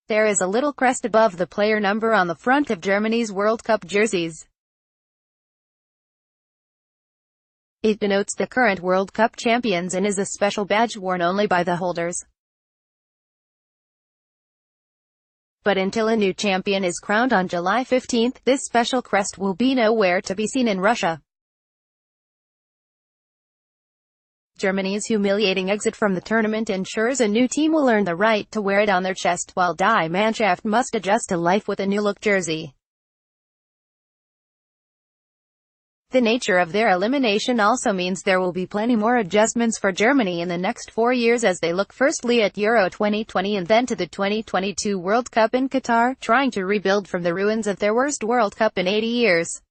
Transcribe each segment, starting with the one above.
There is a little crest above the player number on the front of Germany's World Cup jerseys. It denotes the current World Cup champions and is a special badge worn only by the holders. But until a new champion is crowned on July 15, this special crest will be nowhere to be seen in Russia. Germany's humiliating exit from the tournament ensures a new team will earn the right to wear it on their chest, while Die Mannschaft must adjust to life with a new-look jersey. The nature of their elimination also means there will be plenty more adjustments for Germany in the next 4 years as they look firstly at Euro 2020 and then to the 2022 World Cup in Qatar, trying to rebuild from the ruins of their worst World Cup in 80 years.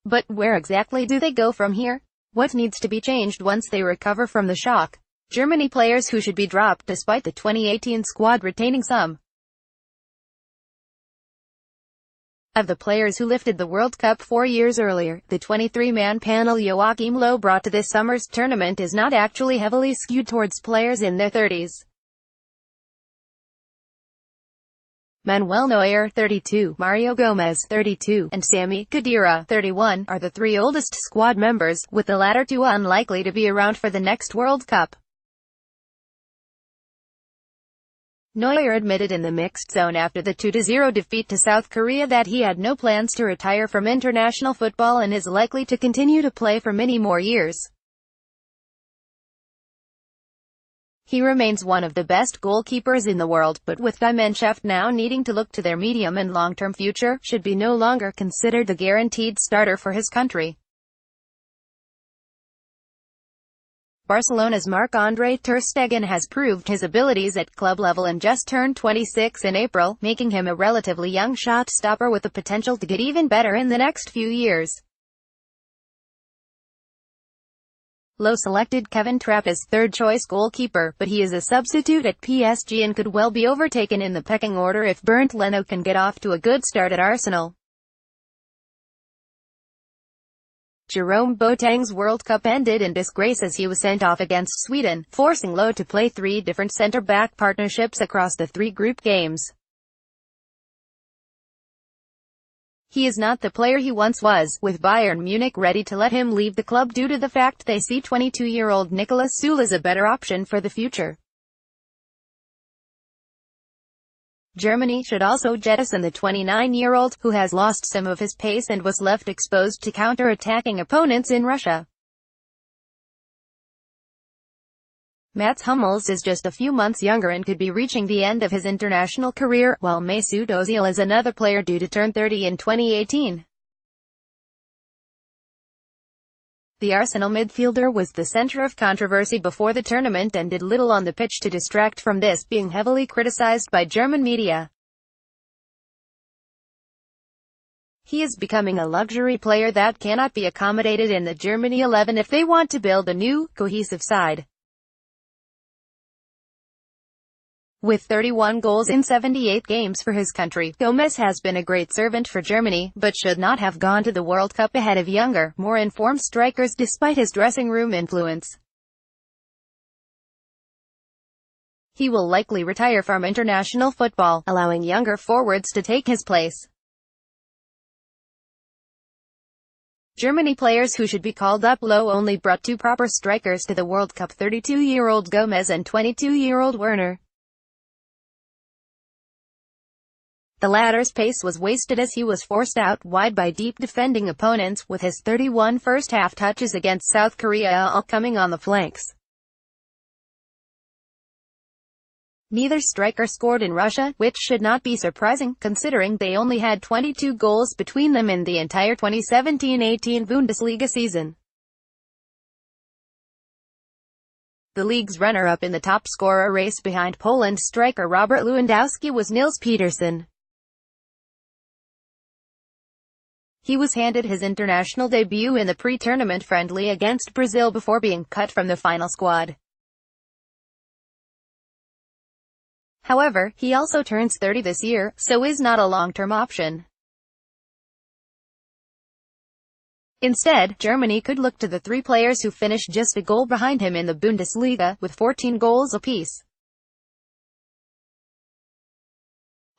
But where exactly do they go from here? What needs to be changed once they recover from the shock? Germany players who should be dropped despite the 2018 squad retaining some of the players who lifted the World Cup 4 years earlier. The 23-man panel Joachim Low brought to this summer's tournament is not actually heavily skewed towards players in their 30s. Manuel Neuer, 32, Mario Gomez, 32, and Sami Khedira, 31, are the three oldest squad members, with the latter two unlikely to be around for the next World Cup. Neuer admitted in the mixed zone after the 2-0 defeat to South Korea that he had no plans to retire from international football and is likely to continue to play for many more years. He remains one of the best goalkeepers in the world, but with Die Mannschaft now needing to look to their medium and long-term future, should be no longer considered the guaranteed starter for his country. Barcelona's Marc-Andre ter Stegen has proved his abilities at club level and just turned 26 in April, making him a relatively young shot-stopper with the potential to get even better in the next few years. Low selected Kevin Trapp as third-choice goalkeeper, but he is a substitute at PSG and could well be overtaken in the pecking order if Bernd Leno can get off to a good start at Arsenal. Neuer Boateng's World Cup ended in disgrace as he was sent off against Sweden, forcing Low to play 3 different centre-back partnerships across the 3 group games. He is not the player he once was, with Bayern Munich ready to let him leave the club due to the fact they see 22-year-old Nicolas Süle as a better option for the future. Germany should also jettison the 29-year-old, who has lost some of his pace and was left exposed to counter-attacking opponents in Russia. Mats Hummels is just a few months younger and could be reaching the end of his international career, while Mesut Ozil is another player due to turn 30 in 2018. The Arsenal midfielder was the centre of controversy before the tournament and did little on the pitch to distract from this, being heavily criticised by German media. He is becoming a luxury player that cannot be accommodated in the Germany 11 if they want to build a new, cohesive side. With 31 goals in 78 games for his country, Gomez has been a great servant for Germany, but should not have gone to the World Cup ahead of younger, more informed strikers despite his dressing room influence. He will likely retire from international football, allowing younger forwards to take his place. Germany players who should be called up. Low only brought 2 proper strikers to the World Cup: 32-year-old Gomez and 22-year-old Werner. The latter's pace was wasted as he was forced out wide by deep defending opponents, with his 31 first-half touches against South Korea all coming on the flanks. Neither striker scored in Russia, which should not be surprising, considering they only had 22 goals between them in the entire 2017-18 Bundesliga season. The league's runner-up in the top scorer race behind Poland striker Robert Lewandowski was Nils Petersen. He was handed his international debut in the pre-tournament friendly against Brazil before being cut from the final squad. However, he also turns 30 this year, so is not a long-term option. Instead, Germany could look to the 3 players who finished just a goal behind him in the Bundesliga, with 14 goals apiece.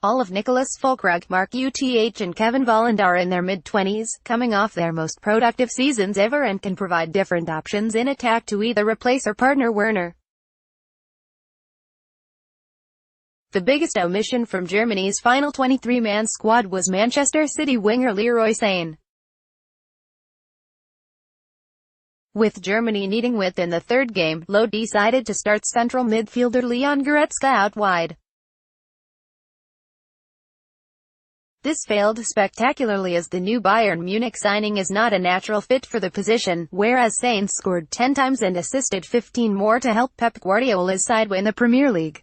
All of Nicholas Füllkrug, Mark Uth and Kevin Volland are in their mid-20s, coming off their most productive seasons ever and can provide different options in attack to either replace or partner Werner. The biggest omission from Germany's final 23-man squad was Manchester City winger Leroy Sane. With Germany needing width in the third game, Löw decided to start central midfielder Leon Goretzka out wide. This failed spectacularly as the new Bayern Munich signing is not a natural fit for the position, whereas Sane scored 10 times and assisted 15 more to help Pep Guardiola's side win the Premier League.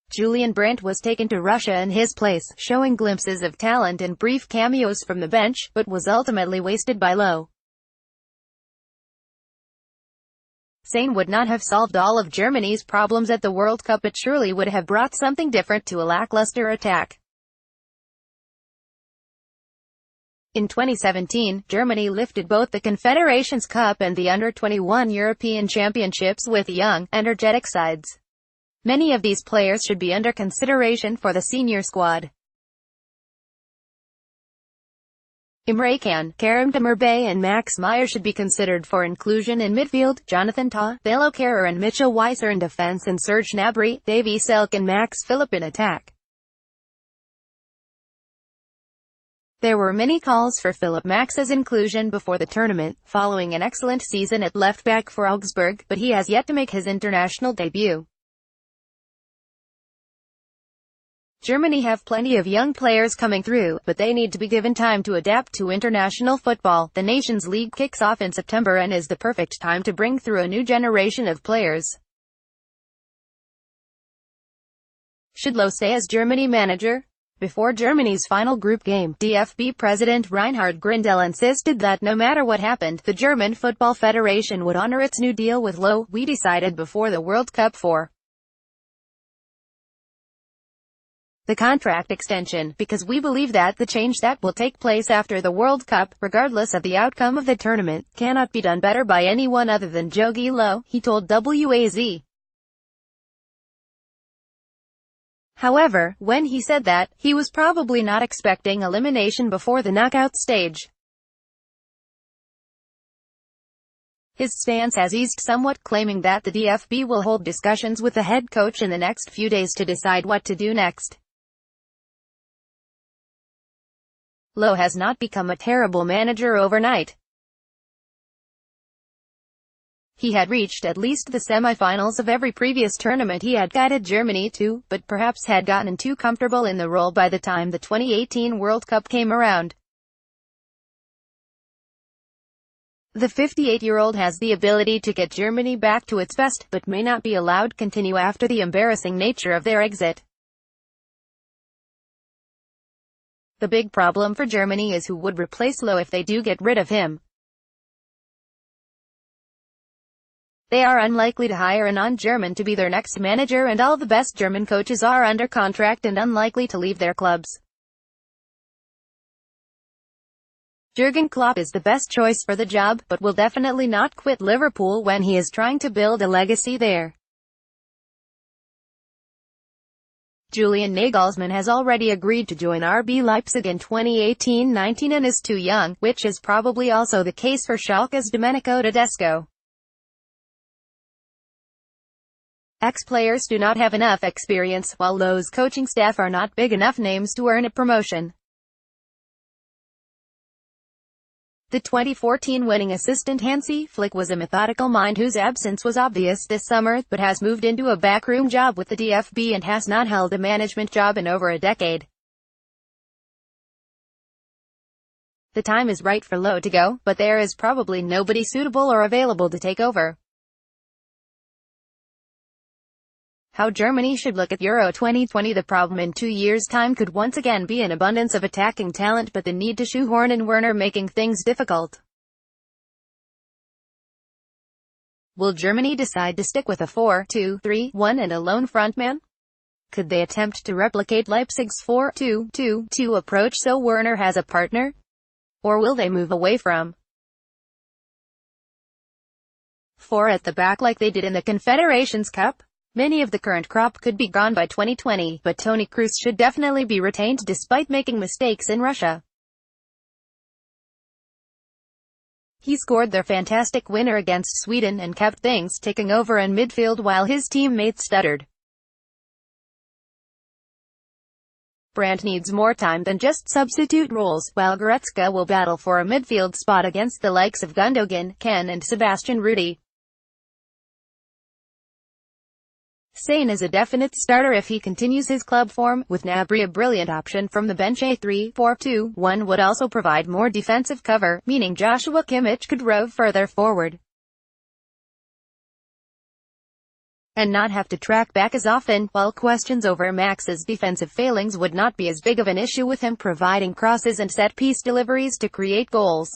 Julian Brandt was taken to Russia in his place, showing glimpses of talent and brief cameos from the bench, but was ultimately wasted by Löw. Sane would not have solved all of Germany's problems at the World Cup, but surely would have brought something different to a lackluster attack. In 2017, Germany lifted both the Confederations Cup and the Under-21 European Championships with young, energetic sides. Many of these players should be under consideration for the senior squad. Imre Can, Kerem Demirbay and Max Meyer should be considered for inclusion in midfield, Jonathan Tah, Thilo Kehrer and Mitchell Weiser in defense and Serge Gnabry, Davy Selk and Max Philipp in attack. There were many calls for Philipp Max's inclusion before the tournament, following an excellent season at left-back for Augsburg, but he has yet to make his international debut. Germany have plenty of young players coming through, but they need to be given time to adapt to international football. The Nations League kicks off in September and is the perfect time to bring through a new generation of players. Should Löw stay as Germany manager? Before Germany's final group game, DFB President Reinhard Grindel insisted that no matter what happened, the German Football Federation would honor its new deal with Löw. We decided before the World Cup for the contract extension, because we believe that the change that will take place after the World Cup, regardless of the outcome of the tournament, cannot be done better by anyone other than Jogi Löw, he told WAZ. However, when he said that, he was probably not expecting elimination before the knockout stage. His stance has eased somewhat, claiming that the DFB will hold discussions with the head coach in the next few days to decide what to do next. Löw has not become a terrible manager overnight. He had reached at least the semi-finals of every previous tournament he had guided Germany to, but perhaps had gotten too comfortable in the role by the time the 2018 World Cup came around. The 58-year-old has the ability to get Germany back to its best, but may not be allowed to continue after the embarrassing nature of their exit. The big problem for Germany is who would replace Löw if they do get rid of him. They are unlikely to hire a non-German to be their next manager, and all the best German coaches are under contract and unlikely to leave their clubs. Jurgen Klopp is the best choice for the job, but will definitely not quit Liverpool when he is trying to build a legacy there. Julian Nagelsmann has already agreed to join RB Leipzig in 2018-19 and is too young, which is probably also the case for Schalke's Domenico Tedesco. Ex-players do not have enough experience, while Löw's coaching staff are not big enough names to earn a promotion. The 2014 winning assistant Hansi Flick was a methodical mind whose absence was obvious this summer, but has moved into a backroom job with the DFB and has not held a management job in over a decade. The time is right for Löw to go, but there is probably nobody suitable or available to take over. How Germany should look at Euro 2020. The problem in 2 years' time could once again be an abundance of attacking talent, but the need to shoehorn in Werner making things difficult. Will Germany decide to stick with a 4-2-3-1 and a lone frontman? Could they attempt to replicate Leipzig's 4-2-2-2 approach so Werner has a partner? Or will they move away from 4 at the back like they did in the Confederations Cup? Many of the current crop could be gone by 2020, but Toni Kroos should definitely be retained despite making mistakes in Russia. He scored their fantastic winner against Sweden and kept things ticking over in midfield while his teammates stuttered. Brandt needs more time than just substitute roles, while Goretzka will battle for a midfield spot against the likes of Gundogan, Ken and Sebastian Rudy. Sane is a definite starter if he continues his club form, with Gnabry a brilliant option from the bench. A 3-4-2-1 would also provide more defensive cover, meaning Joshua Kimmich could rove further forward and not have to track back as often, while questions over Max's defensive failings would not be as big of an issue with him providing crosses and set-piece deliveries to create goals.